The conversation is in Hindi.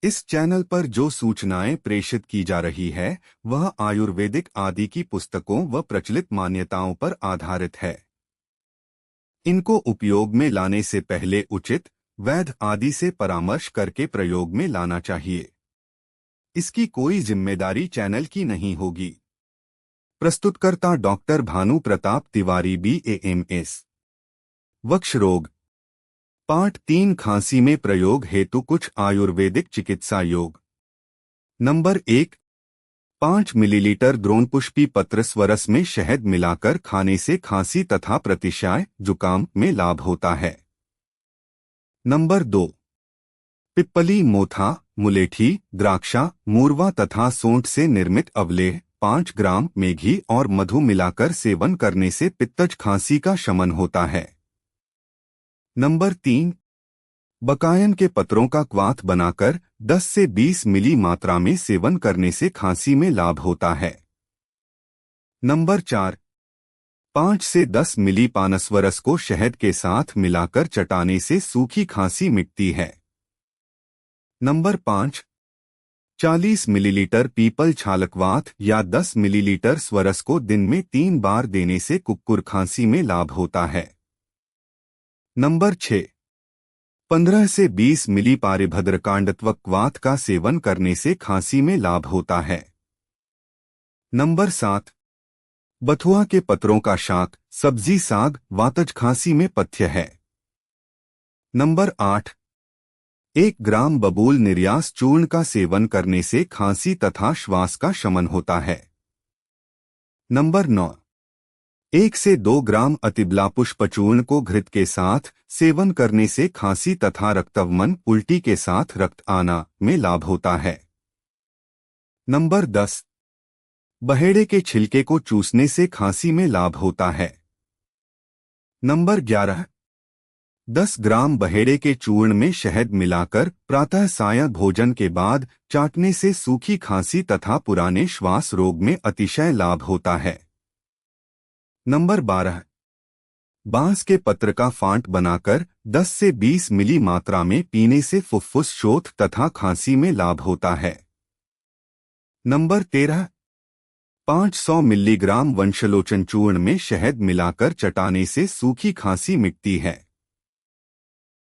इस चैनल पर जो सूचनाएं प्रेषित की जा रही है वह आयुर्वेदिक आदि की पुस्तकों व प्रचलित मान्यताओं पर आधारित है। इनको उपयोग में लाने से पहले उचित वैद्य आदि से परामर्श करके प्रयोग में लाना चाहिए। इसकी कोई जिम्मेदारी चैनल की नहीं होगी। प्रस्तुतकर्ता डॉक्टर भानु प्रताप तिवारी BAMS। वक्ष रोग। पार्ट 3 खांसी में प्रयोग हेतु कुछ आयुर्वेदिक चिकित्सा योग। नंबर 1। 5 मिलीलीटर द्रोणपुष्पी पत्र स्वरस में शहद मिलाकर खाने से खांसी तथा प्रतिशाय जुकाम में लाभ होता है। नंबर 2। पिप्पली, मोथा, मुलेठी, द्राक्षा, मूरवा तथा सोंठ से निर्मित अवलेह 5 ग्राम में घी और मधु मिलाकर सेवन करने से पित्तज खांसी का शमन होता है। नंबर 3। बकायन के पत्रों का क्वाथ बनाकर 10 से 20 मिली मात्रा में सेवन करने से खांसी में लाभ होता है। नंबर 4। 5 से 10 मिली पानसवरस को शहद के साथ मिलाकर चटाने से सूखी खांसी मिटती है। नंबर 5। 40 मिलीलीटर पीपल छालकवाथ या 10 मिलीलीटर स्वरस को दिन में 3 बार देने से कुक्कुर खांसी में लाभ होता है। नंबर 6। 15 से 20 मिली पारिभद्रकांडत्वक क्वाथ का सेवन करने से खांसी में लाभ होता है। नंबर 7। बथुआ के पत्रों का शाक, सब्जी साग वातज खांसी में पथ्य है। नंबर 8। 1 ग्राम बबूल निर्यास चूर्ण का सेवन करने से खांसी तथा श्वास का शमन होता है। नंबर 9। 1 से 2 ग्राम अतिबला पुष्प चूर्ण को घृत के साथ सेवन करने से खांसी तथा रक्तवमन उल्टी के साथ रक्त आना में लाभ होता है। नंबर 10। बहेड़े के छिलके को चूसने से खांसी में लाभ होता है। नंबर 11। 10 ग्राम बहेड़े के चूर्ण में शहद मिलाकर प्रातः सायं भोजन के बाद चाटने से सूखी खांसी तथा पुराने श्वास रोग में अतिशय लाभ होता है। नंबर 12। बांस के पत्र का फांट बनाकर 10 से 20 मिली मात्रा में पीने से फुफ्फुस शोथ तथा खांसी में लाभ होता है। नंबर 13। 500 मिलीग्राम वंशलोचन चूर्ण में शहद मिलाकर चटाने से सूखी खांसी मिटती है।